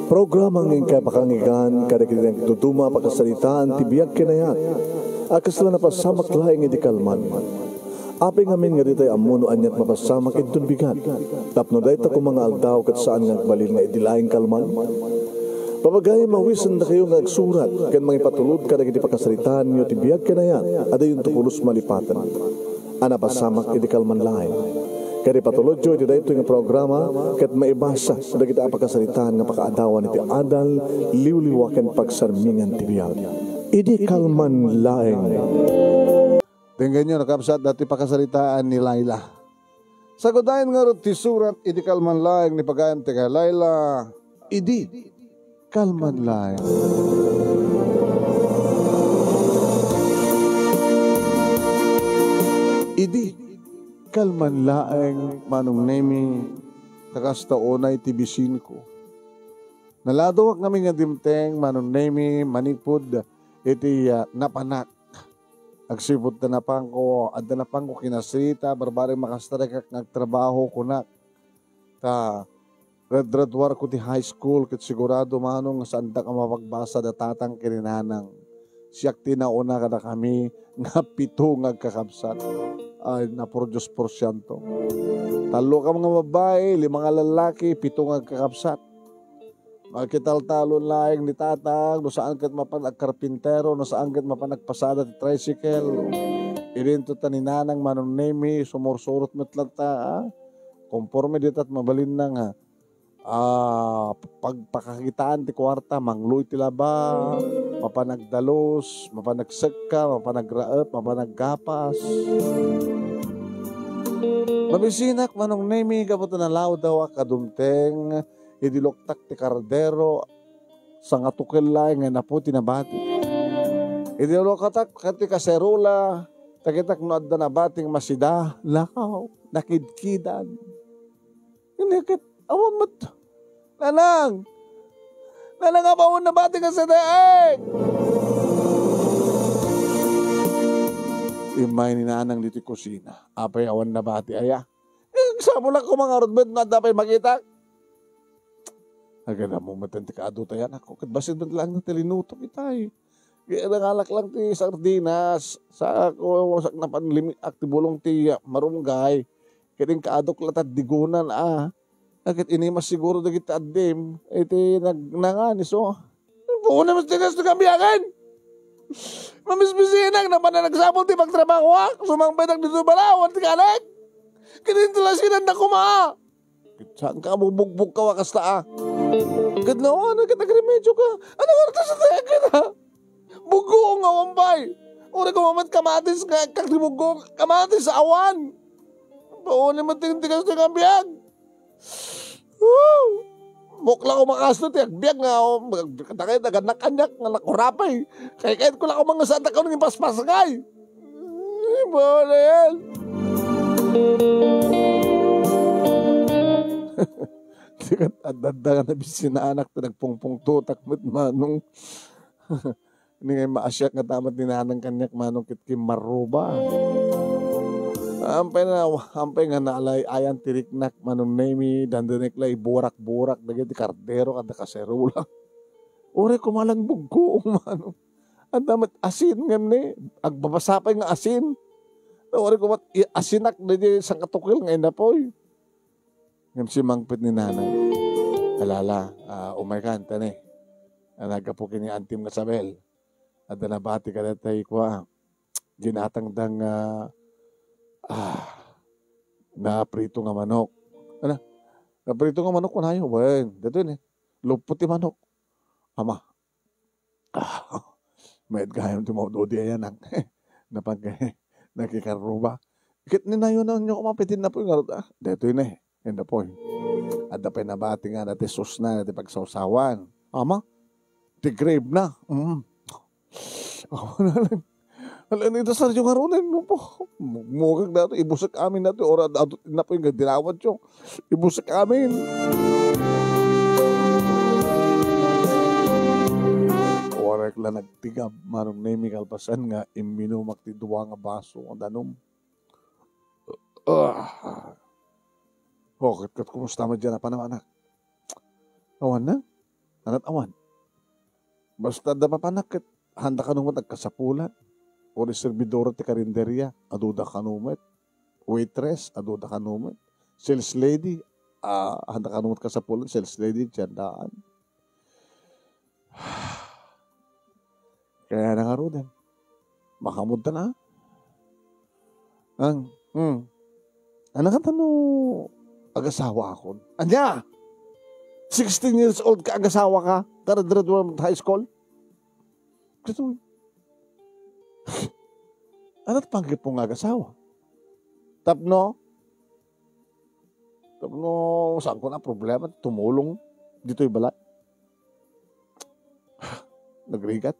Programang ingkay pakangigan, kadagitang tutuma pakasalitaan, tibiyag kinayat, akas lang napasamak laing idikalman. Aping amin nga ditay amuno anyat mapasamak itun bigat, tapno day ta kung mga aldaw kat saan nga balil nga idilaing kalman. Papagay mawisan na kayo nga agsurat, kan mga ipatulod kadagiti pakasalitaan nyo, tibiyag kinayat, ada yung tukulos malipatan. Anapasamak idikalman laing. Kaya patulod jo, iti dahito yung programa, kat maibasa, na kita apakasalitaan nga pakaadawan iti adal, liwliwakan pagsarmingan tibiyag. Idi kalman laeng. Tingnan nyo, nakapsat dati pakasalitaan ni Laila. Sagudayan nga rin ti surat, idi kalman laeng ni pagayan teka Laila. Idi kalman laeng. Idi kalman laeng manong nemi takasta onay tibisin ko. Naladawak kami nga dimteng manong nemi manipod iti napanak. Agsipod na napang ko, adda napang ko kinasrita, barbaring makastarekak nagtrabaho ko na. Ta, radradwar ko ti high school, kit sigurado manong saan da ka mapagbasa da tatang kininanang. Siyak tinauna kada kami nga 7 ngagkakabsat. Ay, na-produce porsyento. 3 ka mga babae, 5 nga lalaki, 7 ngagkakabsat. Magkital-talon laing ni tatang, no saan kat mapanagkarpintero, no saan kat mapanagpasada ti tricycle. Irinto ta ni nanang manong nemi, sumursurot metlanta, konforme ditat mabalin na nga. Pagpakakitaan ti kwarta, mangluy ti laba, mapanagdalos, mapanagsekka, mapanagraep, mapanaggapas. Mabisinak manong nemi, kapot na lao daw kadumteng, idiloktak ti kardero, sa nga tukil lang nga na po tinabati. Idiloktak ti kaserula, takitak no adda na bating masida, lakaw, nakidkidan. Inikit, awamat. Nanang nga pa na bati ka sa daig. Imay ni nanang dito kusina. Apay awan na bati aya. Sabula ko mga rotbet na dapay makita. Agad mo matantikado tayan ako. Kadbasid man lang na tilinutok itay. Kaya nangalak lang ti sardinas. Sa ako sak na panlimit aktibulong ti marunggay. Kaya kaadok latad digunan Agad inimas siguro na kita adim. Iti nagnanganis buo naman tinas na kambiyakan. Mamisbisinak na pananagsabol ti pagtrabaho sumangbay ng dito balawan ti kalag. Kinintulasin na kuma. Saan ka bubugbog ka wakas ta Agad na nagkatagremedyo ka. Ano orta sa tayakin Bugo nga wambay. Uri ko mamat kamatis nga kakribugo kamatis sa awan. Buo naman tinitigas na kambiyag. Mukla ko makasto ti agbyag nga katakay naganakanyak nga nakurapay. Kahit ko lang ako mga santa ka nung paspasakay. Bola yan. Adada nga nabisin na anak na nagpungpung tutak mo't manong hindi nga maasyak nga tamat ni nanang kanyak manong kitkim maruba. Ampay nga naalay ayan tiriknak manong nemi dandanik lay burak-burak dagiti kardero kada kaserula. Uri kumalang buggo manong. Ang damat asin nga ni agbabasapay nga asin. Uri kumat asinak na di sa katukil nga inapoy. Ngam si mangpit ni nanay. Alala, umay kanta ni. Nagapukin ni Antim nga Sabel. At nabati ka na tayo ko ginatang dang na prito nga manok. Ano? Na prito nga manok ko na yun. Well, dito yun lupot ti manok. Ama. May gayam ti mga dodi ayan ang nakikaruba. Ikit ni na yun nyo kumapitin na po yung dito yun Yan na po At na pinabati nga natin sus na natin pagsawsawan. Ama. Ti grave na. Ako na lang. Alam nito sa yung harunin mo po. Mugag na ito. Ibusak amin na ito. Ora na po yung dinawad yung. Ibusak amin. Orek lang nagtigab. Marong nemi kalpasan nga. Iminumak ti duwa nga baso. Ang danom. Kat kumusta mo dyan na pa naman anak? Awan na? Anat awan. Basta da papanakit, handa ka numat agkasapulan. O servidora ti karinderya, aduda ka numat. Waitress, aduda ka numat. Sales lady, handa ka numat kasapulan. Sales lady, tiyandaan. Kaya na nga rin. Makamod na. Ano ka tanong agasawa ako? Anya! 16 years old ka, agasawa ka? Graduate high school? Kasi, ano't panggit pong agasawa? Tapno, saan ko na problema? Tumulong dito'y balay. Nagrigat.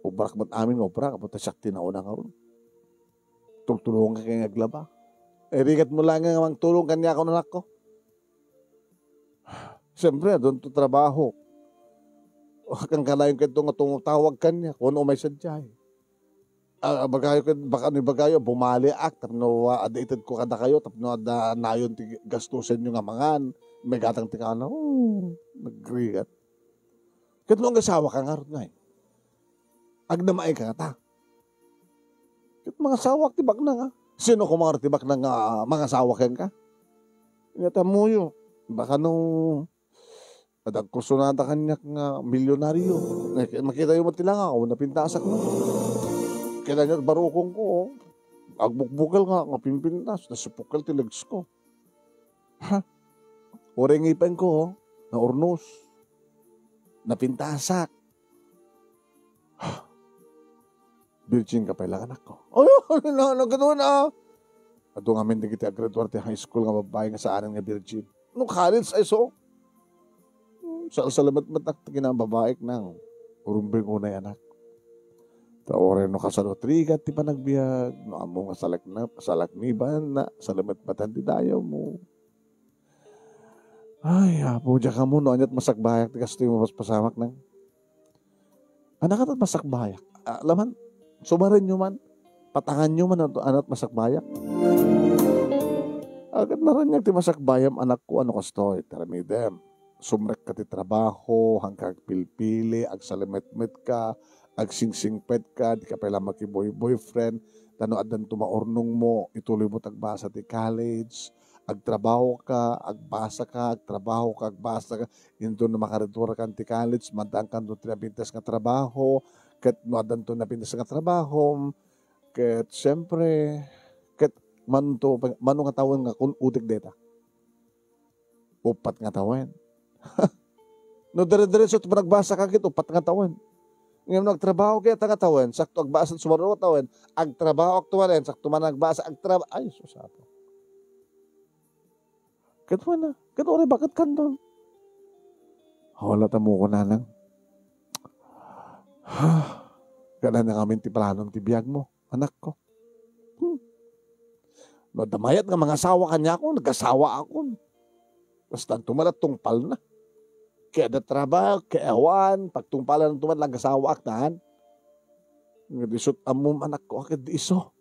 Ubrak ba't amin ubrak? Kapag tasakti na una nga ron. Tulong ka kaya naglaba. Rigat mo lang nga tulong kanya ako nanak ko. Siyempre, doon to trabaho. Kang kalayon ka ito nga tumutawag kanya kung ano may sadya. Bagayo, bumali ak, tapno adated ko kada kayo, tapno nayon gastusin nyo nga mangan, may gatang tika na, nagrigat. Kaya nung asawa ka nga rin nga agnamay ka ta. Kaya mga sawak tibak na nga. Sino ko mga tibak na nga mga sawak yan ka? Ingatan mo yun. Baka nung adagkursunada kanya nga milyonaryo. Makita yung matilang ako, napintasak mo. Kaya niya barukong ko, agbukbukal nga pimpintas, nasipukal tilags ko. Ha? Oreng ipan ko, na urnos, napintasak. Virgin ka pala anak ko. Naganoon na. Ato nga min kita graduate high school nga babae nga sa anan nga virgin. No college ay so. Salamat matak na babae nang urumbing unay anak. Taore no kasano trigat ti panagbiag no amo nga salakniban na salamat matan ti dayaw mo. Ay, apo diya ka mo no anyat masakbayak ti kasto mo pasamak nang. Anak at masakbayak. Laman sumarin nyo man, patangan nyo man anat masakbayak. Agad na rin ti masakbayam anak ko ano kastoy, taramidem. Sumrek ka ti trabaho, hangkag pilpili, ag salamet-met ka, ag sing-singpet ka, di ka pala makiboy-boyfriend, tano adan tumaornong mo, ituloy mo tagbasa ti college, agtrabaho ka, agbasa ka, agtrabaho ka, agbasa ka, yun doon na makaretura ka ti college, madang ka doon tinabintas nga trabaho, kat madan to napintas nga trabaho, kat siyempre, kat mano nga tawon nga kung utik deta. Upat nga tawon. No, dire-diretso ito nagbasa ka kit, upat nga tawon. Ngayon nagtrabaho kaya nga tawon, sakto agbasa sumaro tawon, agtrabaho aktualen, sakto man nagbasa, agtrabaho, ay, susapo. Kat wala, kat ore, bakit kandon? Wala tamo ko na lang. Gana na kami ti planon ti biyag mo, anak ko. No, damayat nga mga asawa kanya ako, nag-asawa ako. Basta tumalat tungpal na. Kaya da trabaho, kaya awan, pagtungpalan ng tumalat, nag-asawa aktahan. Ngadisot amom anak ko, akit di iso.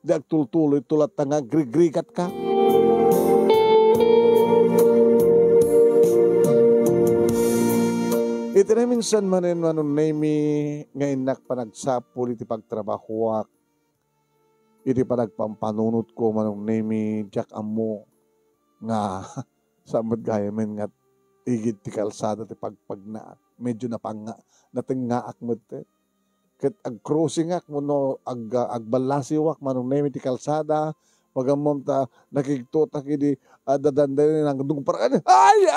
Di agtultuloy tulat nga grigrigat ka. Iti na minsan manin manong nami ngayon nakpanagsapul iti pagtrabahuak. Iti panagpampanunot ko manong nami jak amo nga samad gaya men nga igid ti kalsada ti pagpagnaat. Medyo natingaak mo te. Ket ag-crossing ak mo no agbalasiwak manong nami ti kalsada. Pagamom ta nakiktutak idi dadanday nang dung paraan. Ay!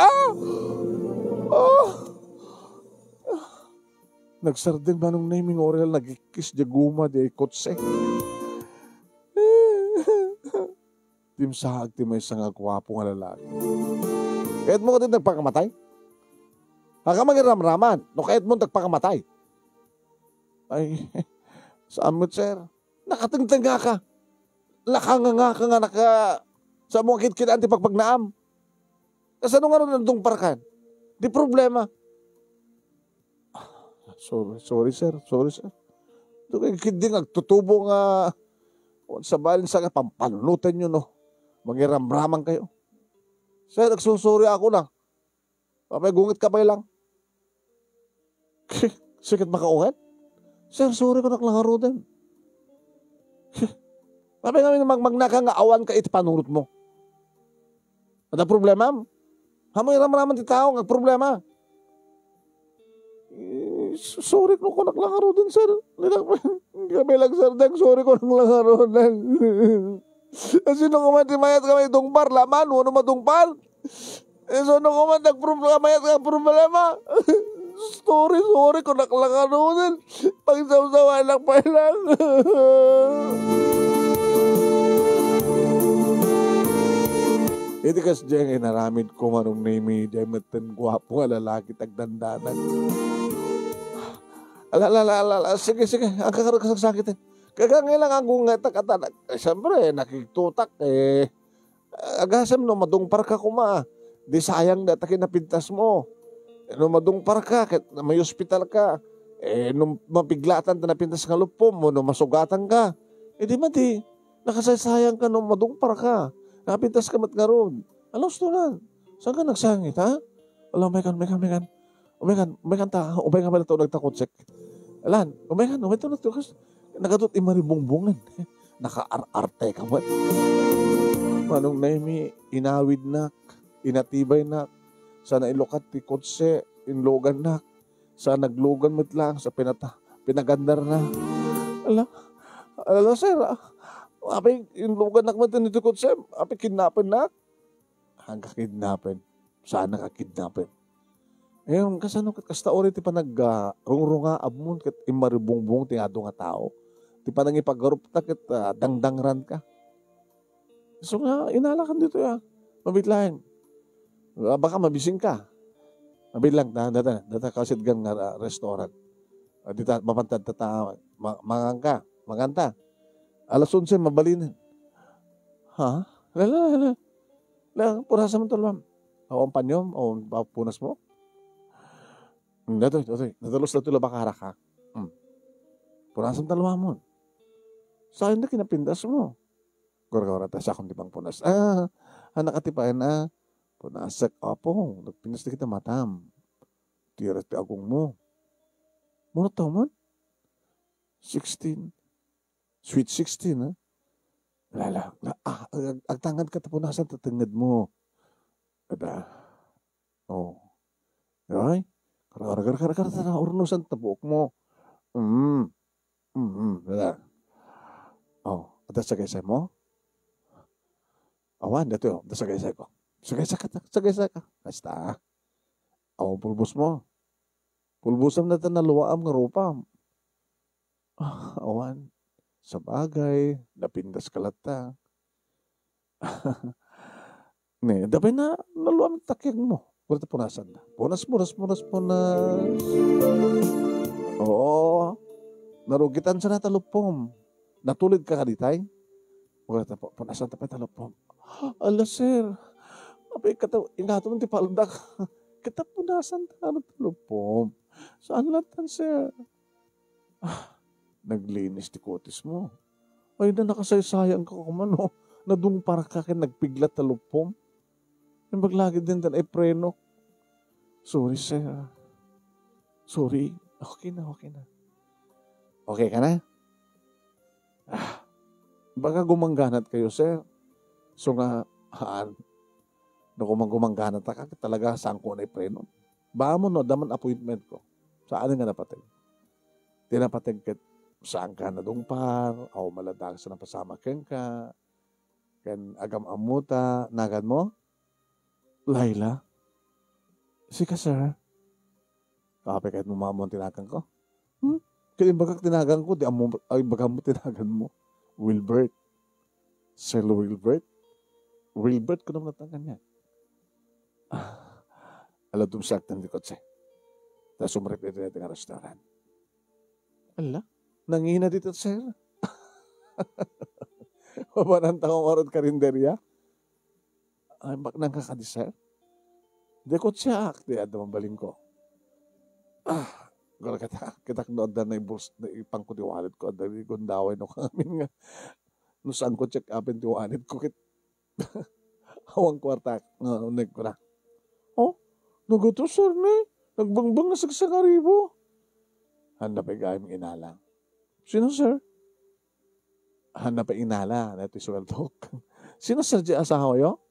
Nagsardeng manong naming oral, nagkikis di guma di kotse. Timsahag ti may isang agwapo nga lalaki. Kahit mo ka din nagpakamatay? Haka mangiramraman, no kahit mo nagpakamatay. Ay, saan mo, sir? Nakatingtanga ka. Lakanga ka nga sa mga kitkit-anti pagpagnaam. Kasi ano nga rin nandong parkan? Di problema. Sorry sir. Doon kayo hindi nagtutubo nga sa balin sa pampanunutan nyo, no? Mangiramraman kayo. Sir, nagsusuri ako lang. Apay gungit ka pa lang. Sikit makaungat? Sir, sorry ko naklangaro din. Apay kami magnaka nga awan ka iti panunot mo. Ada problema? Hamoy naman ti tao nga problema. Sorry ko naklangaro din, sir. Hindi kami lang, sir. Sorry ko naklangaro din. Sino ko man timayat kami dungpar, laman, ano madungpar? Sino ko man nagproblema ka problema? Sorry ko naklangaro din. Pagsaw-sawa lang pa lang. Iti kas diyang inaramid ko manong name diya matan guwapo nga lalaki tagdandanan. Sige. Ang kakasaksakitin. Kagangailang ang gunga takatanak. Siyempre, nakiktutak agasam no madungpar ka kuma. Di sayang data kinapintas mo. No madungpar ka, may hospital ka. Nung mapiglatan ta napintas nga lupom mo, no masugatan ka. Di mati, nakasasayang ka no madungpar ka. Nakapintas ka mat nga ron. Alos to na. Saan ka nagsangit, ha? Alam, umaykan ta. Umaykan pala ito nagtakotsek. Alan, umaykan to na ito. Nagadot imaribongbongan. Naka-arte ka ba? Manong naimi, inawid nak, inatibay nak, sa nailokat ti kotse, inlogan nak, sa naglogan mo't lang, sa pinagandar na. Ala, sir, api inlogan nak mo't ti kotse, api kidnapin nak. Hanggang kidnapin. Saan nakakidnapin? Ngayon, kasano kasta ori ti panag-rungrunga abmon kat imaribongbong ti ado nga tao. Ti panang ipagarup ta kat dangdangran ka. So nga, inalakan dito ya. Mabitlahin. Baka mabising ka. Mabitlang data kasid gan nga restaurant. Dita mapantad ta manganta. Alas 11 mabalinin. Ha? Lala. Purasa mo tulwam. Ang panyom o punas mo? Datoy. Natalos na tula bakara ka. Purasa mo talwam mo. Saan na kinapindas mo? Gora-gora ta sa akong tipang punas. Anak atipain punasak. Opo, nagpinas na kita matam. Tiras ti agong mo. Muna tao man? 16. Sweet 16, ha? Lala. Agtangad ka tapunasan tatangad mo. Ada. Oh. Ay? Kara-kara na urnusan tabuok mo. Lala. Oh. Ada sagay-say mo? Awan, dito. Ada sagay-say ko. Sagay-say ka. Basta. Awan, pulbos mo. Pulbosam na ito naluwaam nga rupam. Awan. Sa bagay, napindas kalata. Dabay na naluwaam takyag mo. Wala punasan na. Punas. Oo. Narugitan sa natalupom. Natulid ka kaditay? Wala punasan tapay talupom. Ala, sir. Apay ingato mo ti palundak. Kita punasan ta talupom. Saan latan, sir? Naglinis ti kotis mo. Ay na nakasaysayang ka kumano. Nadungpar ka kin nagpiglat talupom. Yung maglagi din tan ay preno. Sorry, sir. Sorry. Okay na. Okay ka na? Baka gumangganat kayo, sir. So nga, gumangganat ka talaga saan ko na preno. Ba mo no, daman appointment ko. Saan nga napatag? Tinapatag kat saan ka na dungpar, o maladag sa napasama ken ka, ken agam amuta, nagan mo? Laila? Sika, sir. Kapag kahit mamamon tinagan ko? Kaya bagak tinagan ko, baga mo tinagan mo. Wilbert. Sir Wilbert? Wilbert ko naman natangan yan. Aladum saktan di kotse. Tapos umrip ito nga restaurant. Ala? Nangina dito, sir. Mabanang takong orod karinderya. Ay, bak nang kakadi, sir. Di kotse ak. Di ada mabaling ko. Gara kita knood na ibus na ipang ko tiwalit ko. Dali gundaway no kami nga. No saan ko check upin tiwalit ko. Hawang kwarta. Unig ko na. Oh, Naguto, sir, na. Nagbangbang na sagsagaribo. Hanap ay gayang inala. Sino, sir? Hanap ay inala. Nato sweldo. Sino, sir, di asawa yo?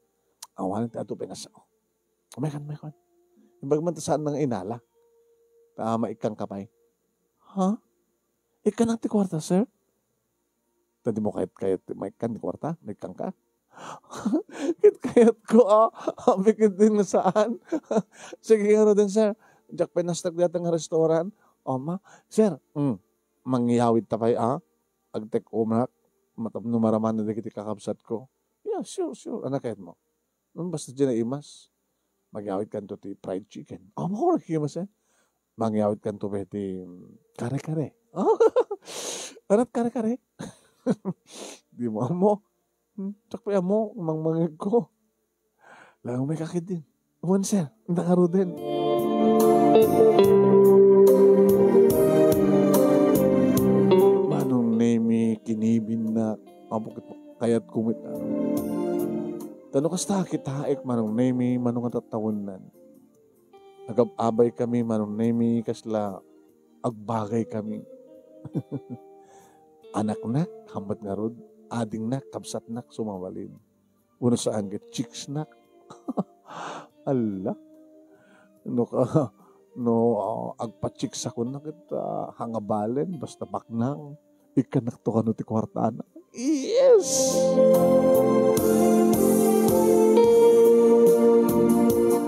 Awanan ti ato pingasaw. Umaykan. Ibag man saan nang inala. Tama ikang kapay. Ha? Ikan ang ti kwarta, sir? Tadi mo kayat may kan ti kwarta? Nagkang ka? Kayat ko, bikit din na saan. Sige nga din, sir. Diyak pinastag dito ng restaurant. Ma, sir, mangyawid tapay, agtek umrak, numaraman na dikiti kakabsat ko. Yeah, sure. Anak kayat mo. Basta dyan na imas. Magyawid kan to ti fried chicken. Mo ko nakikimas, mangyawid kan to ti kare-kare. Arat kare-kare. Di mo. Tsakpaya mo, mangmangig ko. Lang may kakit din. Uwan, sir. Nakaro din. Manong nemi, kinibin na, mabukit mo, kayat kumit na. Tanong kasta kitaik, manong nemi, manong atatawanan. Nagababay kami, manong nemi, kasla, agbagay kami. Anak na, hambat nga rod. Ading nak, kabsat nak, sumawalin. Uno saan ka, chicks nak. Ala. Agpa-chicks ako na kita hangabalen, basta baknang. Ikanak to ka no ti kwartana. Yes!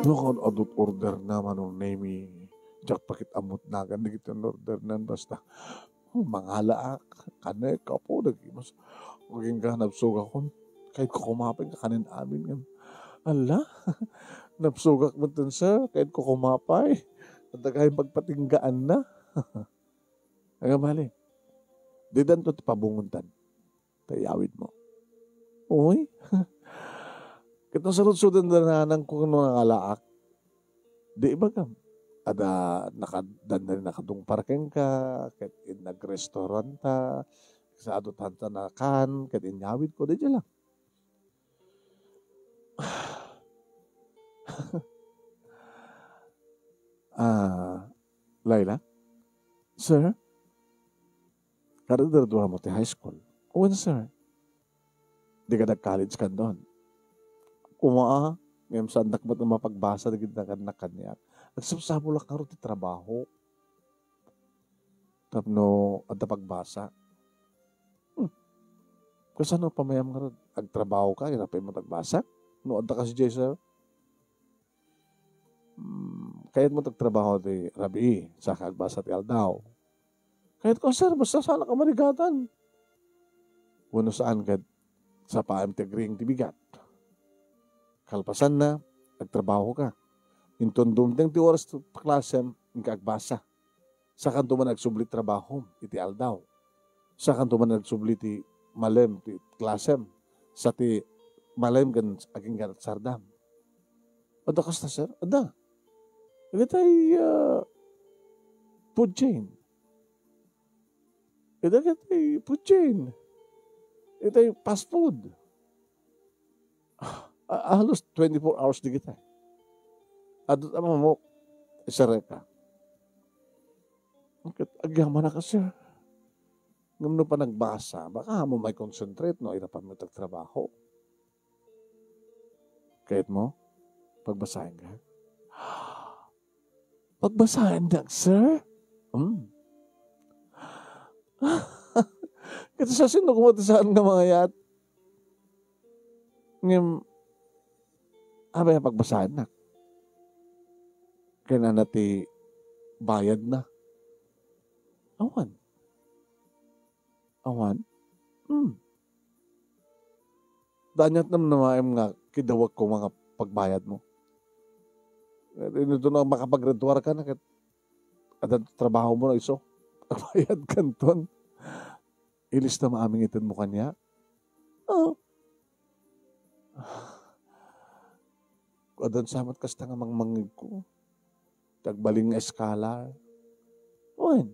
Kung adult order naman ng name, jak pakit amot na kan, kita order nan basta. Mangalaak, kanay ka po, nagkimas. Maging ka, nabsuga ko. Kahit ko kumapay, kakanin amin nga. Ala, nabsugak mo dun, sir. Kahit ko kumapay. At kahit pagpatinggaan na. Ang mali. Di dan to pabunguntan. Tayawid mo. Uy. Kitang sarod-sudan na nanang kung ano nakalaak. Di iba ka. Ada nakadung parking ka, kahit nag-restaurant ta, sa adutan ta na kan, kahit inyawid ko, di dyan lang. Laila? Sir? Karadaraduha mo ti high school. Uwan, sir. Di ka nag-college ka doon. Kumaa, ngayon saan nakmat na mapagbasa, di ka nakanyak. Nagsapsabo lang karo ti trabaho. Tapno, at pagbasa. Kasi ano, pamayam nga rin. Agtrabaho ka, hirapin mo tagbasa. No, anta kasi Jay, sir. Kahit mo tagtrabaho ti Rabi, sa kagbasa ti Aldaw. Kahit ko, sir, basta sana ka marigatan. Uno saan ka, sa paam ti agring ti bigat. Kalpasan na, nagtrabaho ka. Inton dumteng ti oras ti klasem, nagkagbasa. Sa kanto man nagsubli trabaho, iti Aldaw. Sa kanto man nagsubli ti malem, ti klasem. Sa ti malem kan aging ganat sardam. Ada kasta, sir? Ada. Itay food chain. Itay food chain. Itay fast food. Halos 24 hours di kita. Adot ang mo, isara ka. Agyaman na ka, sir. Ngam pa nagbasa, baka mo may concentrate, no? Irapan mo tagtrabaho. Kahit mo, pagbasahin ka. Pagbasahin na, sir? Ito sa sino kumatasaan ka mga yat? Ngam, abay pagbasahin na. Kaya na ti bayad na. Awan. Danyat naman naman nga kidawag ko mga pagbayad mo. Ito na makapag-graduar ka na at trabaho mo na iso. Pagbayad kanton. Ilis na maaming itin mo kanya. Adan samat kasta nga mangmangig ko. Tagbaling nga eskala. Uwan.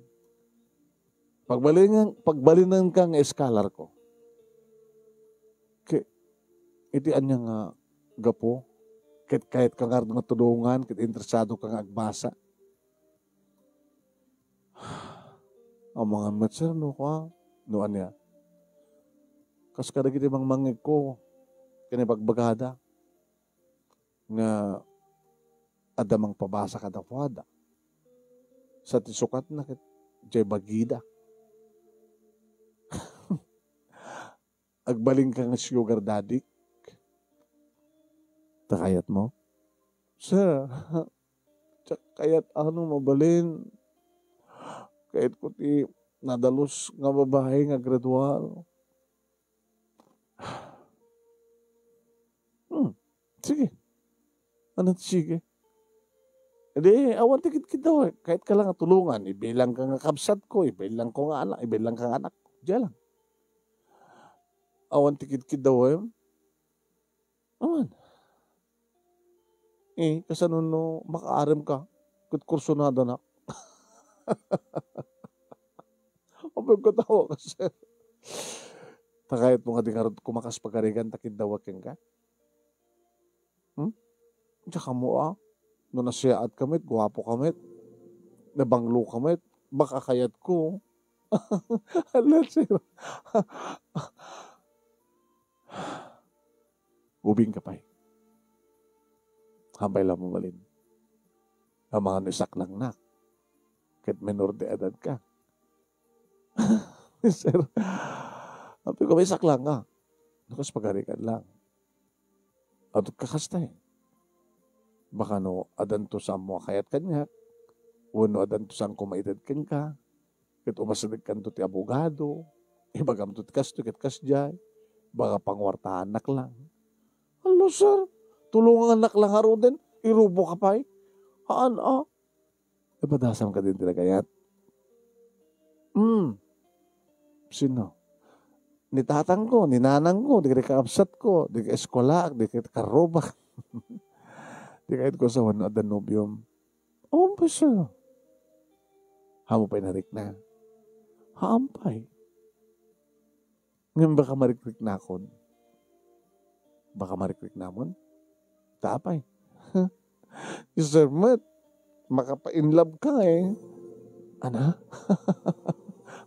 Pagbalingan kang eskalar ko. Iti anya nga gapo. kahit kang nga tulungan, kahit interesado kang agbasa. Ang mga matser, no ka, noan niya. Kas kadagiti mang mangig ko, kinipagbagada, nga adamang pabasa kada kwada. Sa tisukat na kit, jay bagida. Agbaling ka nga sugar daddy. Takayat mo? Sir, kayat ano mabalin? Kahit ko ti nadalos nga babae nga gradual. Sige. Ano sige? Hindi, awan tikit daw eh. Kahit ka lang tulungan, ibilang ka nga kabsat ko, ibilang ko nga anak, ibilang ka nga anak. Diyan lang. Awan tikit daw eh. Awan. Kasanon no, makaaram ka. Kut kursunado na. Abang ko tawa kasi. Takayat mo nga di karot kumakas pagkarigan, takit daw aking ka. Tsaka mo no nasiyaat kamit, guwapo kamit, nabanglo kamit, baka kayat ko. Hala, sir. Ubing ka pa eh. Hambay lang mo malin. Ang mga nisak ng nak. Kahit menor de edad ka. Sir, sabi ko, may sak lang ka. Nakas pagarikan lang. At kakasta eh. Baka no, adanto sa mo kayat kanya. Uno, adanto sa kumaitad kan ka. Kahit umasalig kan to ti abogado. Ibagam to ti kasto, kahit kasjay. Baka pangwartahan anak lang. Hello, sir. Tulungan anak lang haro din. Irubo ka pa eh. Haan, Ibadasam ka din tinagayat. Sino? Ni tatang ko, ni nanang ko, di ka kaabsat ko, di ka eskwala, di ka karobak. Di kahit ko sa wano at danubium. Ba siya? Hamo pa'y narik na. Haampay. Ngayon baka marikrik na akon. Baka marikrik na mon. Tapay. Sir Matt, makapa-inlove ka eh. Ana?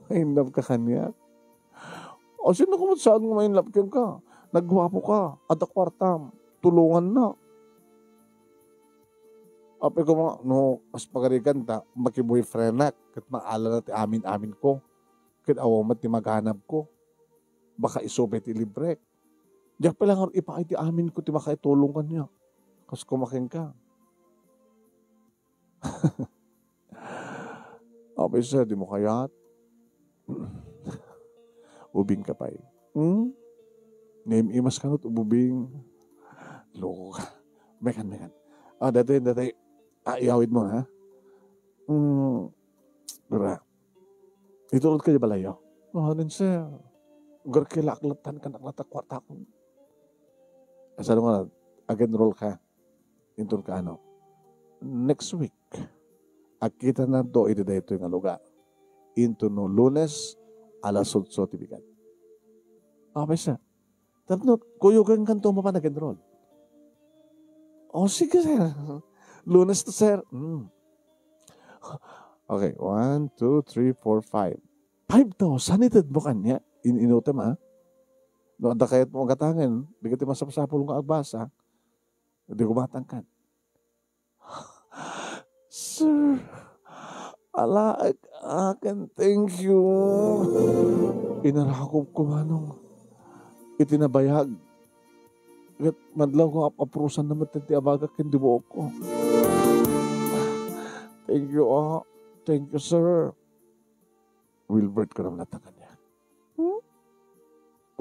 In-love ka kanya? O sino kung saan mo ma-inlove ka? Nagwapo ka, at kwartam, tulungan na. Ape ko mga, no, as pagarikan ta, maki-boyfriend na, kat maala na ti amin-amin ko, kat awamat ti maghanap ko, baka isobet ti libre. Diyak pa lang ipakay ti amin ko, ti makaitulong ka niya. Kas kumaking ka. Ape sir, di mo kayat. Ubing ka pa eh. Name imas ka nut, ububing. Loko ka. Mekan. Dati. Iawid mo, ha? Gara. Itulod ka di balayo? Din sir. Gar kilaklatan ka naklatakwata ko. Asano nga, again roll ka. Intun ka ano. Next week, akita na do ito yung lugar. Into no Lunes, alas 8 tibigan. Okay, sir. Tapos, kuyugan ka ito pa nag-enroll. Sige, sir. Lunes to, sir. Okay, 1, 2, 3, 4, 5. 5,000 itad mo kanya. Inutem, ha? No, anda kayat mo gatangan. Di ka masapasapol nga agbasa. Hindi ko matangkan. Sir, akin, thank you. Inarakop ko manong itinabayag. At madlaw ko aprusan naman ti abagak hindi buok ko. Thank you, Thank you, sir. Wilbert ka naman natakan niya.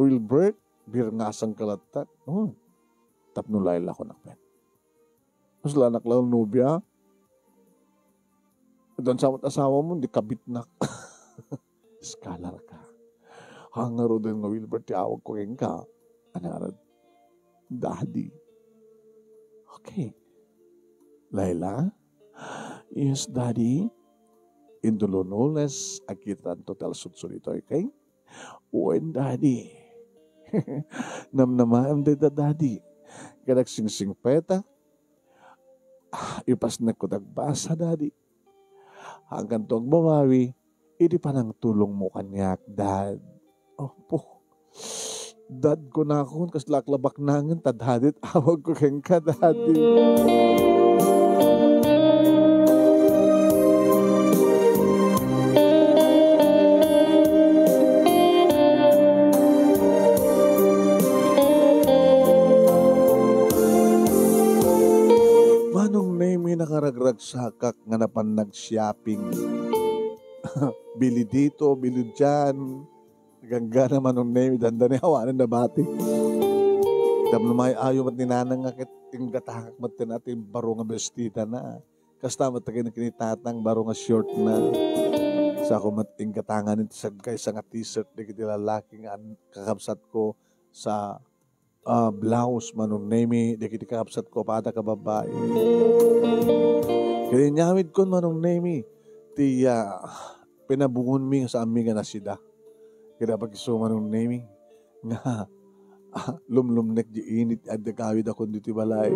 Wilbert, birngasang kalatat. Tapnulay lang ako nakpen. Mas lanak lang nubya. Doon sa asawa mo, di kabit na. Scholar ka. Hangaro din nga Wilbert, tiawag ko rin ka. Ano Daddy. Okay. Layla? Yes, Daddy. Indulo noles, akitan total sutsulito, okay? Uwen, Daddy. Namnamaam de da Daddy. Kanak sing peta, Ipas na ko tagbasa, Daddy. Hanggang to ang bawawi, hindi pa nang tulong mo kanyak, Dad. Opo. Dad ko na ako, kas laklabak nangin, tadhadit, awag ko keng ka, Daddy. Manong Nemi nakaragrag sakak nga napan nag-shopping. Bili dito, bili dyan. Gangga naman nung Nemi, danda ni hawanan na bati. Dam na may ayaw mat ni nanang nga kiting gatahak mat natin baro nga bestida na. Kasta mat na kinitatang baro nga short na. Sa ako mat ting katangan ito sa kaysa nga t-shirt na kiti lalaki nga kakabsat ko sa blouse manong Nemi, di kiti kakabsat ko pada ka babae. Kaya nyamid ko manong Nemi, ti pinabungon mi sa amin nga nasida. Kaya pag-iso manong Nemi, nga lumlumnek di init at kawid ako dito balay.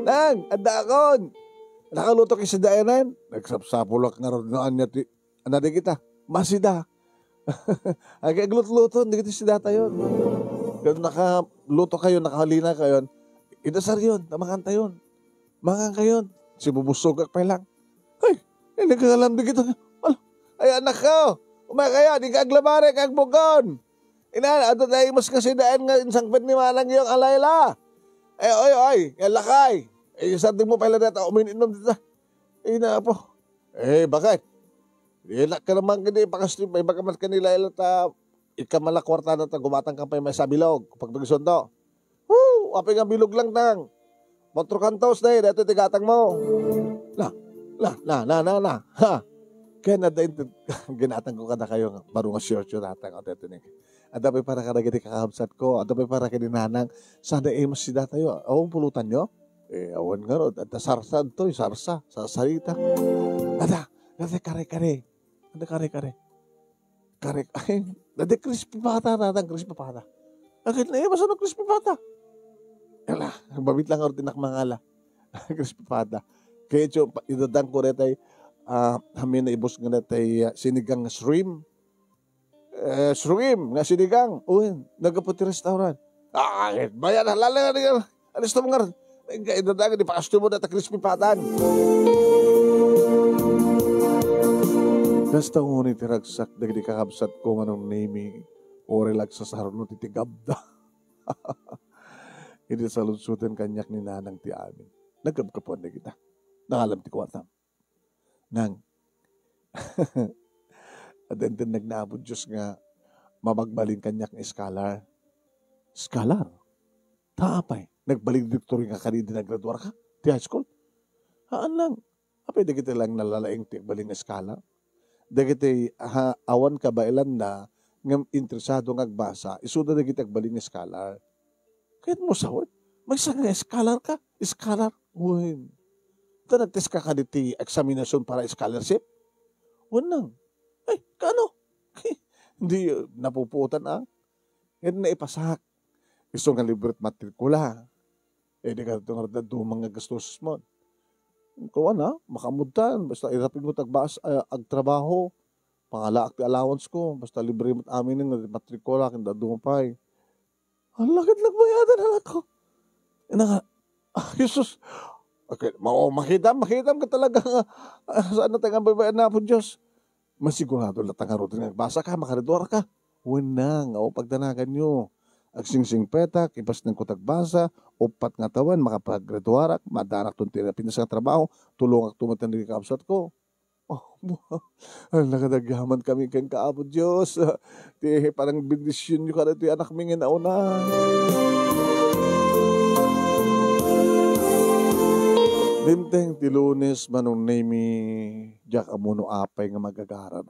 Nang, adda akon! Nakaluto kay sa dayanan. Nagsapsapulak nga rin niya ti anada kita, masida. Ay aglut-luto, hindi kita sida tayo. Kaya nakaluto kayo, nakahalina kayo, idasar yun, namakanta yun. Mangang kayo, si bubusog pa lang. Ay, nagkakalam din kita. Ay anak ko, umakaya, di ka aglabare, kag bugon. Ina, ato tayo mas kasi daan nga insang pet ni Manang yung alayla. Oy, lakay. Sa ating mo pala data, umininom dito. Ina po. Bakit? Ilak ka naman kani, pakastip, may baka mas kanila ilata, ikamala kwarta na ta, gumatang ka pa may sabilog, pag magsundo. Api nga bilog lang tang. Motro kantos na dito tigatang mo. Na. Ha. Kaya na dahil ginatang ko kada kayo, baro nga short yun natang. Adapay para kada giti kakabsat ko, adapay para kini nanang, sana mas sida tayo, awang pulutan nyo? Awan nga ro, at sarsa to, sarsa, sa sarita. Kare. Ay, dati crispy pata, crispy pata. Agad na masa no crispy pata? Yala, babit lang ako tinakmangala. Crispy pata. Kaya ito, idadang ko rin tayo, hamin na ibos nga tayo sinigang shrimp. Shrimp nga sinigang. Uy, nagaputi restaurant. Bayan, halala nga. Alis to mga rin. Idadang, di pa kasto mo na ta crispy patan. Kasta ko ni tiragsak dagdi kakabsat ko manong Nemi o relax sa sarno titigabda. Hindi sa lunsutin kanyak ni nanang ti amin. Nagkapkapon na kita. Nangalam ti kwatam. Nang. At then nagnaabot Diyos nga mabagbalin kanyak ng scholar. Scholar? Taapay. Nagbalik diktori nga kanina naggraduar ka? Ti high school? Haan lang. Apay dagiti lang nalalaing ti baling nga scholar. Dagiti awan ka ba ilan na ng interesado ng agbasa, isuda dagiti agbaling nga scholar. Kahit mo sawad, magsang nga scholar ka? Scholar? Uy. Ito nagtest ka diti examination para scholarship? Wanang. Ay, kano? Hindi napuputan ang. Yan na ipasak. Gusto nga libre at matrikula. Di ka ito nga mga gastos mo. Kung makamutan, basta irapin mo tagbas, agtrabaho, pangalaak ti allowance ko, basta libre mo amin ng matrikula, kinda dumapay. Ang lakit nagbayadan anak ko. Jesus, okay, makitam ka talaga saan na tayo babayan na po Diyos. Masigurado latang arutin nagbasa ka, makaridwar ka. Wenang, pagdanagan nyo. Agsingsing petak, ipas ng kutagbasa, upat nga tawan, makapaggraduarak, madanak itong tinapin sa trabaho, tulong ak tumatan ng kakabsat ko. Nakadagyaman kami kang kaabot Diyos. Parang bendisyon nyo ka na ito, anak mingin na una. Dinteng ti Lunes manong Nemi, diyak amuno apay nga magagara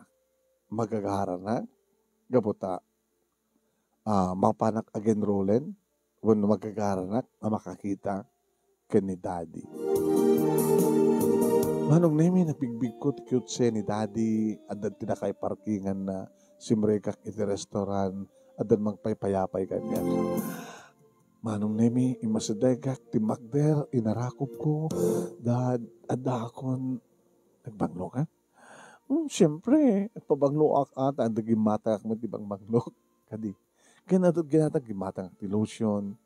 na. Gabuta. Mapanak again rolen when magkagaranak na makakita ka ni Daddy. Manong Nemi, nabigbig ko cute siya ni Daddy at tinakay parkingan na simrekak iti restaurant at magpaypayapay kanyan. Manong Nemi, imasadagak, ti Magder, inarakop ko, dad, adakon, nagbanglo ka? Siyempre, pabanglo ak ang daging mata mo ti bang banglo. Kadi, ginatag gimatang ti lotion,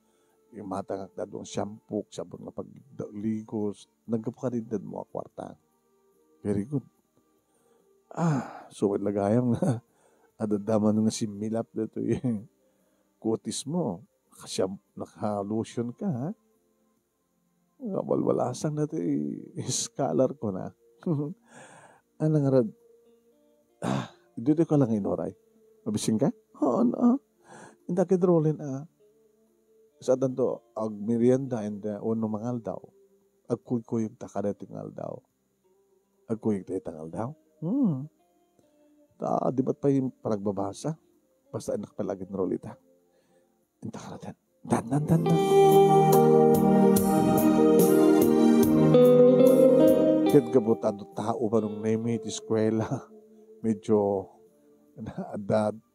gimatang ak dadong shampoo, sabon nga pagligos, nagkapakadindad mo ak kwarta. Very good. So lagayam nga, adadaman nga similap dito yung kutis mo. Naka-lotion ka, ha? Walwalasan na ito scholar ko na. Ano nga rad? Dito ko lang inoray. Mabising ka? Oo, no. Hindi ka drolin, Sa to, ag merienda and uno mangal daw. Ag kuyog takada tingal daw. Ag kuyog tayo tangal daw. Di ba't pa yung paragbabasa? Basta anak palagin rolita. Inta ka natin. Dan. Kit gabutado tao ba nung name it, eskwela. Medyo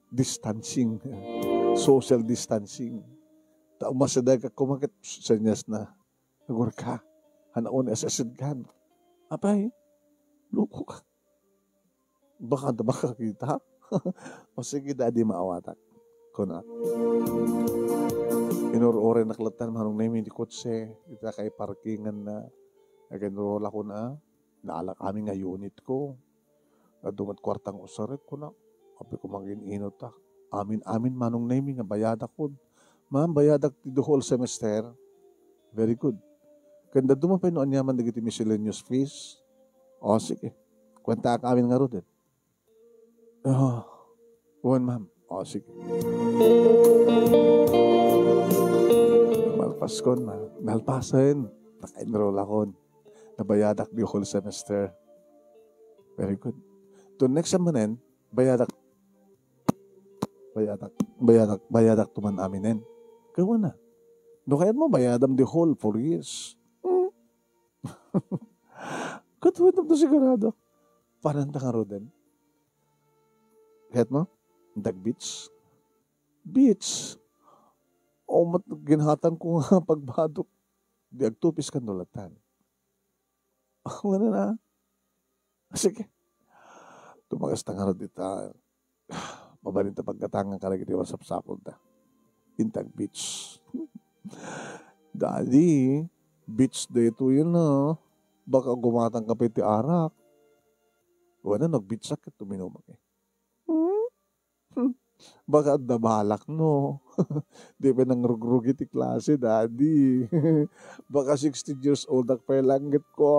distancing. Social distancing. Masadag ka kumakit sa nyas na nagur ka. Hanaon asasid kan. Apay, luko ka. Baka kita. O sige, dadi maawatak. Kuna. Inur-ore naklatan manong name hindi kotse. Ita kay parkingan na. Aganrola ko na. Naala kami nga unit ko. Dumat kwartang usarit ko na. Kapi ko maging inot ta. Amin manong name nga bayadak ko. Ma'am, bayadak ti the whole semester. Very good. Kanda dumapay noon yaman nagiti miscellaneous fees. O sige. Kwenta ka amin nga ro din. Ma'am. O sige. Malpaskon, malpasan. Naka-enroll ako. Nabayadak the whole semester. Very good. To next samanen, bayadak tuman aminin. Gawa na. No kaya mo bayadam the whole 4 years. Katuwid na sigurado. Parang takaro din. Kaya mo? Beach. O ginhatang ko nga pagbadok. Di agtupis ka nulatan. Wala na. Sige. Tumagas tangaro dita. Mabalita pagkatangan ka lagi di wasap-sapod na. Intag beach. Daddy, beach dito yun na. Baka gumatang ka piti arak. Wala nag-beach sakit tuminumag eh. Baka dabalak no. Di ba nang rugrugi ti klase, daddy. Baka 60 years old ak palanggit ko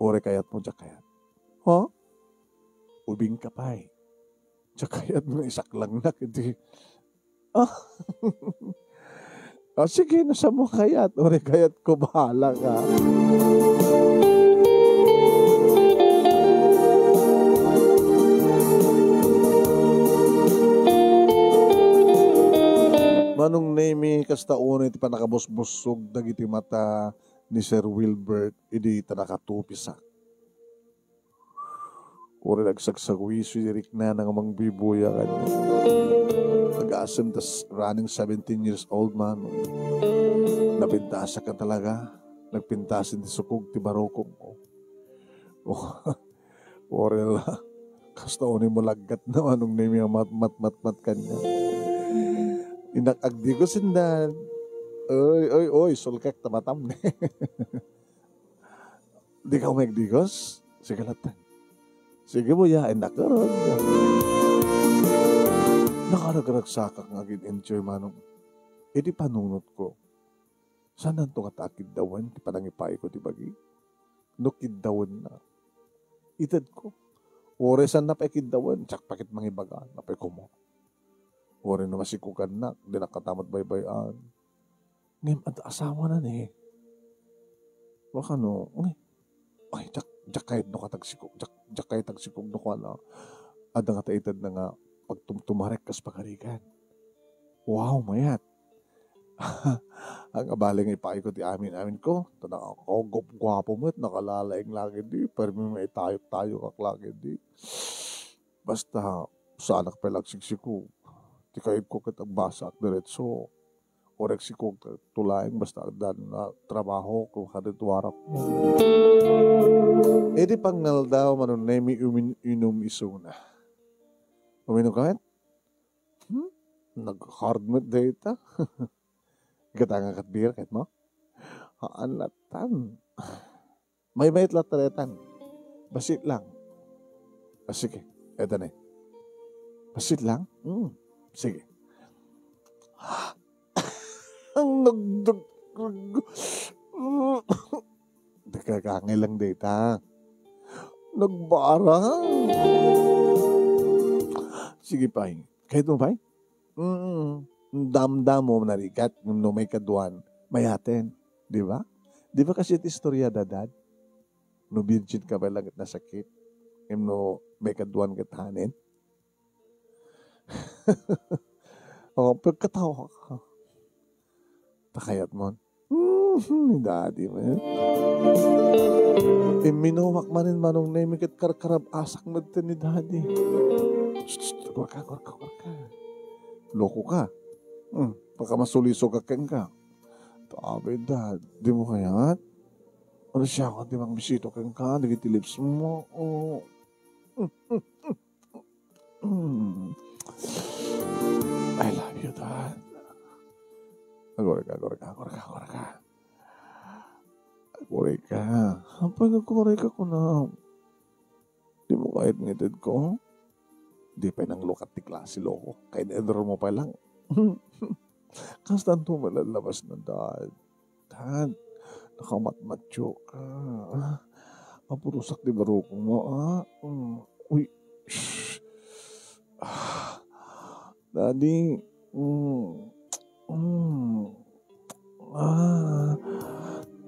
Ore kayat mo, kayat. Ubing ka pa eh. Kayat mo isak lang na. Sige, nasa mo kayat. Ore kayat ko, bahala ka. Manong name kasta uno iti pa nakabusbusog dagiti mata ni Sir Wilbert idi tanakatupisak. Uri nagsagsagwi si Rick na nang amang bibuya kanya. Nag-asem tas running 17 years old man. Napintasa ka talaga. Nagpintasin ti sukog ti barokong ko. Uri kasta uno mo lagat na manong name yung mat kanya. Inakagdi ko sindan. Oy, sulkak tamatam ne. Di ka umagdigos? Sige latan. Sige mo yain na karon. Nakaragsasak nga enjoy manong. Di panunot ko. Saan nanto katakid dawan? Di panangipay ko di bagi. Nukid dawan na. Itad ko. Oresan na pakid dawan. Tsak pakit mangibagaan. Napay ko mo. Ore na masikukan na. Di nakatamat baybayan. Ngayon, asawa na ni. Baka no. Ay, jak kahit no katagsikog. Jak kahit tagsikog no ko na. Ada nga taitad na nga pagtumtumarek kas pagarikan. Wow, mayat. Ang abaling ipakay ko ti amin ko. Tanang ako, gwapo mo at nakalalaing lagi di. Pero may tayo kak lagi di. Basta, sa anak pa lagsiksiko. Ti kahit ko kitang basa at diretso. Orek si kong tulaing basta dan na trabaho ko kadituarap mo. E di pangal daw manunemi inom isuna. Uminom ka rin? Nag-hardmet data. Gatanga kat beer kahit mo? Haan latan. May bayit lataretan. Basit lang. Sige, eto na eh. Basit lang? Sige. Ang Nagkakangay lang data. Nagbarang. Sige pa. Kahit mo pa damdam mo narigat no may kaduan. Mayaten. Di ba? Di ba kasi ito istorya dadad? No virgin ka ba lang at nasakit? No may kaduan katahanin? O, pagkatawa ka. Takayat mo. Daddy man. Minumak manin manong naimikit karkarab asak natin ni daddy. Warka. Loko ka. Pagka masuliso ka ken ka. Tabi dad, di mo kayat? Ano siya ka, di bang bisito ken ka, nagitilips mo. I love you, dad. Agora ka. Pag ka ko na. Di mo kahit ngitid ko. Di pa nang lukat ti klase loko. Kahit edro mo pa lang. Kastan to malalabas na dad. Dad, nakamatmatyo ka. Mapurusak di baruko mo, Uy, shh. Daddy,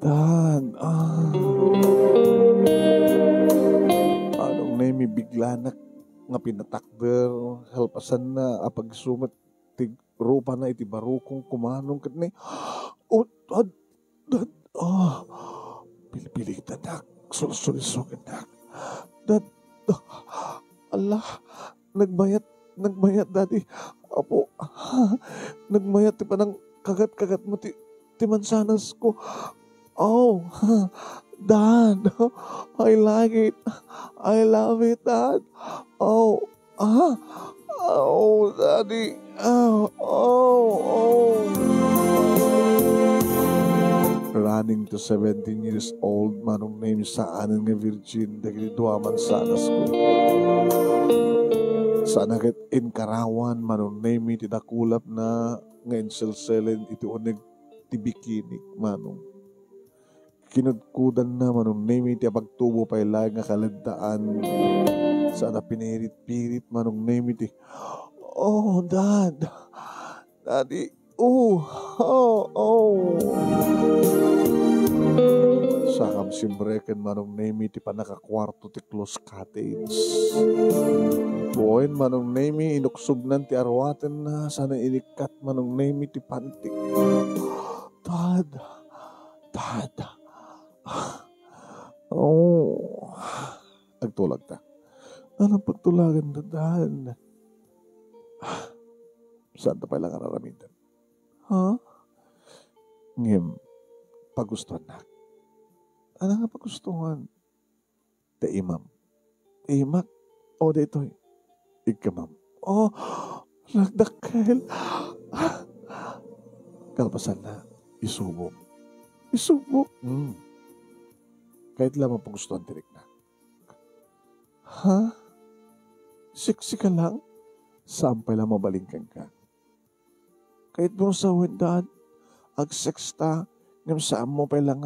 Dad, anong na may bigla na nga pinatakder, helpasan na, apag sumat, tig rupa na iti barukong kumanong kat ni, Dad, pili-pili kita, dak, sulisukin, dak, Dad, Allah, nagbayat, Daddy, apo, nagbayat, ti pa ng kagat-kagat mo, ti mansanas ko, Dad, I like it. I love it, Dad. Daddy. Running to 17 years old, manong name sa anin nga virgin, dagili duwaman sanas ko. Sana ket inkarawan, manong name tidakulap na, nga inselselin, iti unig tibikinik, manong. Kinudkudan na manong name iti pagtubo pa ilang nga kalagdaan. Sana pinirit-pirit manong name iti. Dad. Daddy. Sakam simbreken manong name iti panakakwarto ti close cottage. Buoyin manong name inuksubnan ti arwaten na sana inikat manong name iti pantik. Dad. Agtulag ta. Anong pagtulagan na, Dad? Saan ta pala kararamitan? Ngim, pagustuhan na. Ano nga pagustuhan? Imam. Imak? Dito'y. Ikamam. Nagdakkel. Kalpasan na. Isubok. Kahit lamang pagustuhan tirik na. Siksi ka lang? Sampay lang mabalingkan ka. Kahit mo sa Dad, agseksta, ngam saan mo pa lang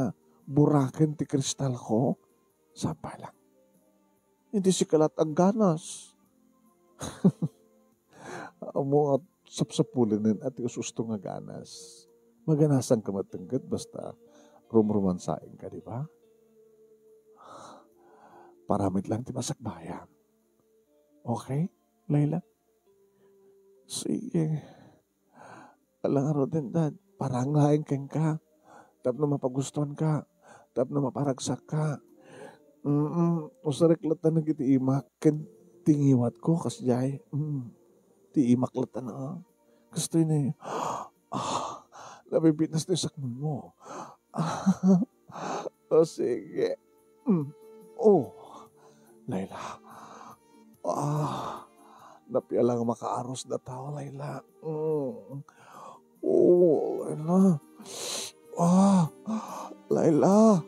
burakin ti kristal ko, sampay lang. Hindi si kalat ang ganas. Amo at sapsapulinin at isusto nga ganas. Maganasan ka matenggat basta rumrumansain ka, di ba? Paramit lang ti masakbayan. Okay, Layla? Sige. Alang araw din, Dad. Paranglain kang ka. Tap na mapagustuhan ka. Tap na maparagsak ka. Usariklatan na kiti imak. Ken tingiwat ko kasjay. Ti imaklatan na. Gusto yun eh. Nabibitas na yung sakmon mo. O sige. Oh, Layla. Napialang makaaros na tao, Layla. Oh, Layla. Layla.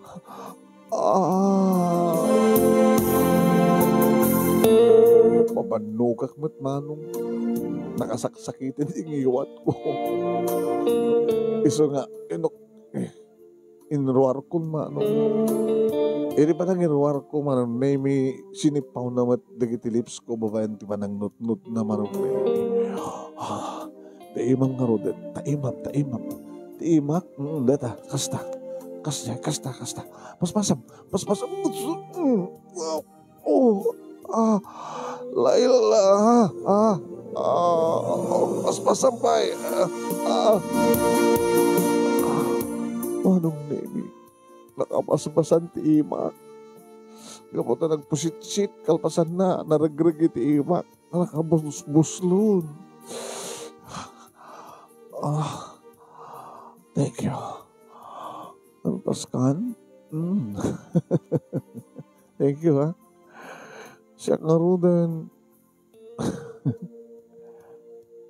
Mabanugak mo't manong nakasaksakitin yung iwat ko. Iso nga, inruar ko manong. Iri pa nang inruar ko manong may sinipaw na mat dagiti lips ko babayan ti pa nang nut-nut na manong taimam nga rodet, taimam. Tiimak, data, kasta. Paspasam. Layla, paspasam pa'y. Manong Nemi, nakapaspasan ti imak. Kaputa nagpusit-sit, kalpasan na, naragrag ti imak. Nakabusbuslun. Thank you. Paskan? Thank you, ha? Siya nga rudan.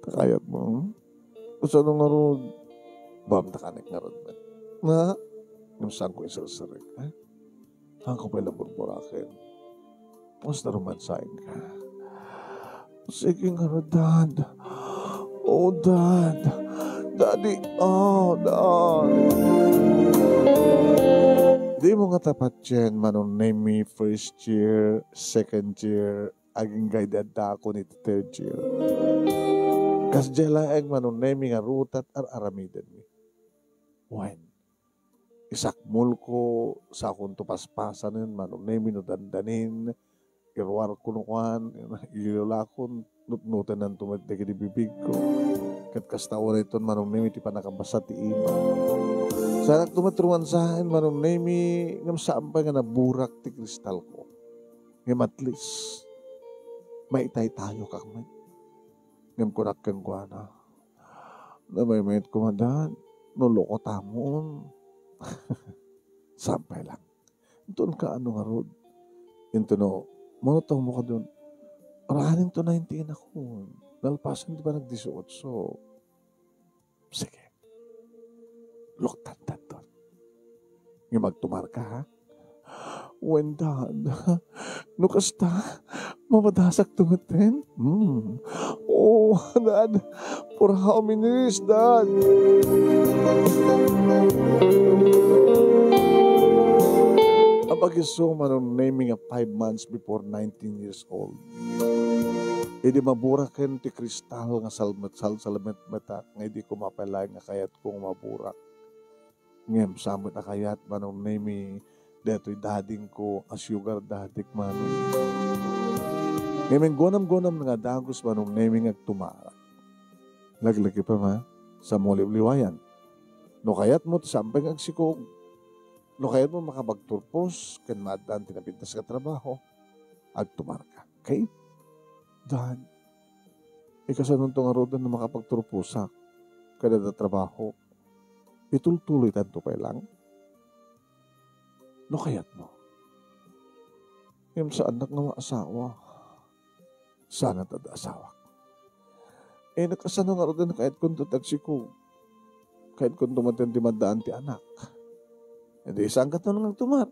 Takayat mo. Gusto nung nga rud. Bam, takanik nga rud. Na? Saan ko isasarik, ha? Saan ko pala burburakin? Mas narumansain ka. Sige nga rud, Dad. Oh, Dad. Daddy. Oh, Dad. Di mo nga tapat yan, manong Nemi first year, second year, aging guided na ako ni third year. Kas dyan lang manong Nemi nga rutat aramiden mi. When? Isakmul ko sa akong tupaspasan manong Nemi no dandanin, irwar ko nukuan, ilulakon, nutnutan ng tumatag di bibig ko. Kat kastawa ito manong Nemi ti panakabasa ti ima. Sa anak tumatruan sa akin, manong Nemi, ngam saan pa nga naburak ti kristal ko. Ngam at least, maitay tayo kakman. Ngam kurak kang guana. Na may mayit kumandan, nuloko tamon. Sampay lang. Doon ka ano nga rod. Ito no, manotong mo ka doon. Arahanin to 19 ako. Nalpasan di ba nag-18? Sige. Loktan doon. Yung magtumar ka, ha? When dad, no kasta, mamadasak tumaten? Oh, Dad, for how many years, Dad? Ang pag-isuma nung naming 5 months before 19 years old. Hindi maburakin ti kristal nga salamet mata nga hindi ko mapalay nga kayat kong maburak. Ngem, samot na kayat manong Nemi deto'y dading ko as sugar dadik manong. Ngayon, gonam-gonam nga dagos manong Nemi ngagtumara. Laglagi pa ma, sa muli-liwayan. No kayat mo, sampay ngagsikog. No kayat mo makabagturpos, kan maadaan tinapintas ka trabaho, agtumara ka. Okay? Dad, ikasanong itong arodan na makapagturpusak, kada na trabaho, itultuloy tanto pa lang. No kayat mo? Yung sa anak ng asawa, sana tada asawa. Nakasanong arodan na kahit kung tatagsiko, kahit kung tumatin ti madaan ti anak. Hindi isang katanong ng tumar.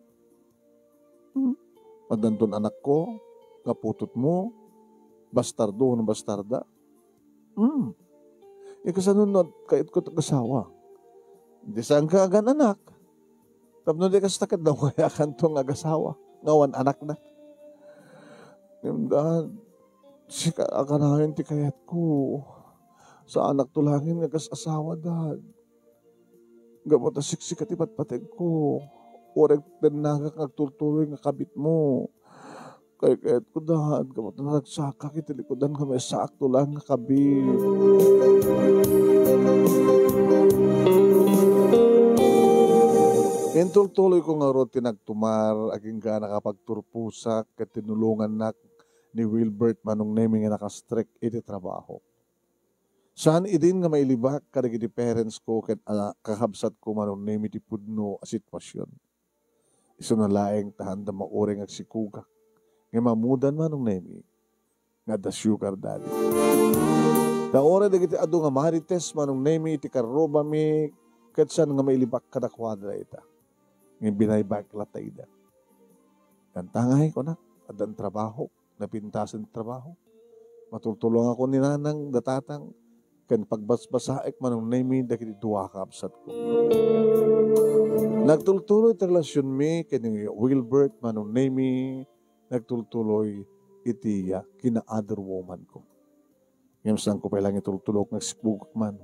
Madantun anak ko, kaputot mo, bastardo ng bastarda. Ikasanunod, kahit ko tag-asawa. Hindi saan ka agan anak. Tapno di kastakad daw kaya kantong ag-asawa. Ngawan anak na. Dad, sika akanahin ti kayat ko. Sa anak tulangin nag-asawa, Dad. Gamot na siksik at ipatpatid ko. Oreg tinagak nagtutuloy nga kabit mo. Kahit ko, Dad, gamot na nagsaka kitilikodan kami sakto lang nga kabit. Intultuloy ko nga ro tinagtumar, aging ka nakapagturpusak, kat tinulungan na ni Wilbert manong Nemi nga nakastrek iti trabaho. Saan idin nga mailibak kadagiti parents ko ket kakabsat ko manong nemi ti pudno a sitwasyon. Isu na laeng tahan da mauring agsikugak. Nga mamudan manong nemi nga da sugar daddy. Da ora dagiti adu nga marites manong nemi ti karoba mi ket saan nga mailibak kada kwadra ita. Nga binaybak latay da. Kan tangay ko na adan trabaho, napintasan trabaho. Matultulong ako ni nanang datatang kan pagbasbasaek manong nemi dagiti duwa kapsat ko. Nagtultuloy ti relasyon mi kini Wilbert manong nemi nagtultuloy iti kina other woman ko. Ngem sang ko pailang itultulok nagsipugak man.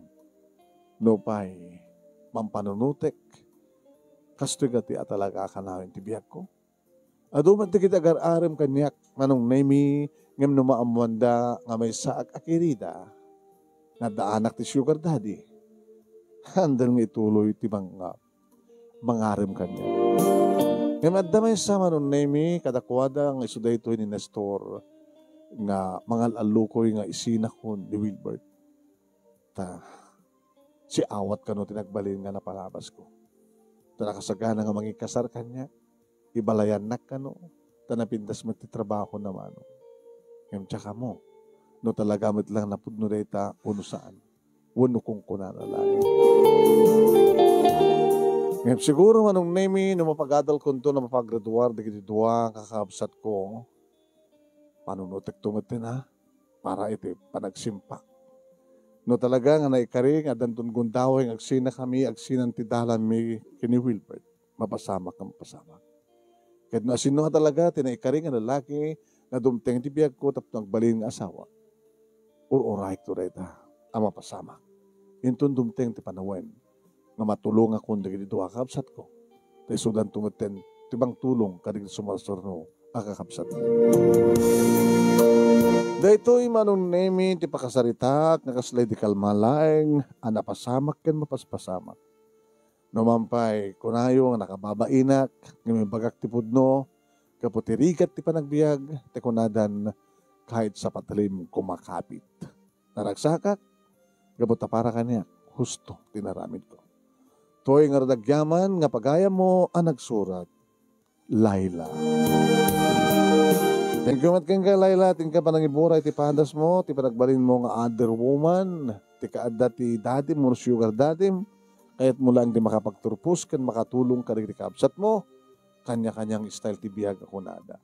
No pay mampanunutek kastoy gati atalaga kanawin ti biyak ko. Adu man ti kita agar-arem kanyak manong nemi ngem no maamwanda nga may saak akirida. Nadaanak ti sugar daddy. Handal nga ituloy ti mangarem kanya. Ngayon adamay sa manon nemi kadakwada nga isuda ito ni Nestor nga mga alukoy nga isinakon ni Wilbert. Si awat kano tinagbalin nga napalabas ko. Nakasagana nga mangikasar kanya. Ibalayan nak kano. Napindas mo ti trabaho naman. Ngayon tsaka mo. No talaga mit lang napudno data uno saan. Uno kung kunanalangin. Ngayon siguro manong nemi no mapagadal ko ito na mapagraduar digiti duwa kakabsat ko. Panunutek tumitin ha. Para iti panagsimpak. No talaga nga naikaring adantun gundawing agsina kami agsinan ti dalan mi kini Wilbert. Mapasamak ang pasamak. Kahit no asino nga talaga tinaikaring nga lalaki na dumteng ti biyag ko tapos nagbalin ng asawa. Uray to reta ama pasama. Intun dumteng ti panawen nga matulong ako dagiti duwa kakabsat ko. Tay sudan tumeten tibang tulong kadig sumarsorno akakabsat ko. Daytoy manong nemi ti pakasaritak nga kaslay di kalmalaeng anapasamak ken mapaspasamak. Numampay kunayo nga nakababainak nga may bagak ti pudno kaputirikat ti panagbiag ti kunadan kahit sa patalim kumakapit. Naragsakak, gabuta para kanya, husto tinaramid ko. Toy nga radagyaman, nga pagaya mo, ang nagsurat, Laila. Thank you mat kang ka, Laila. Tingka pa nang iburay, ti pandas mo, ti panagbalin mo nga other woman, ti kaadda ti dadim, mo sugar dadim, kahit mo lang di makapagturpus, kan makatulong ka rin ti kabsat mo, kanya-kanyang style ti biyag ako nada.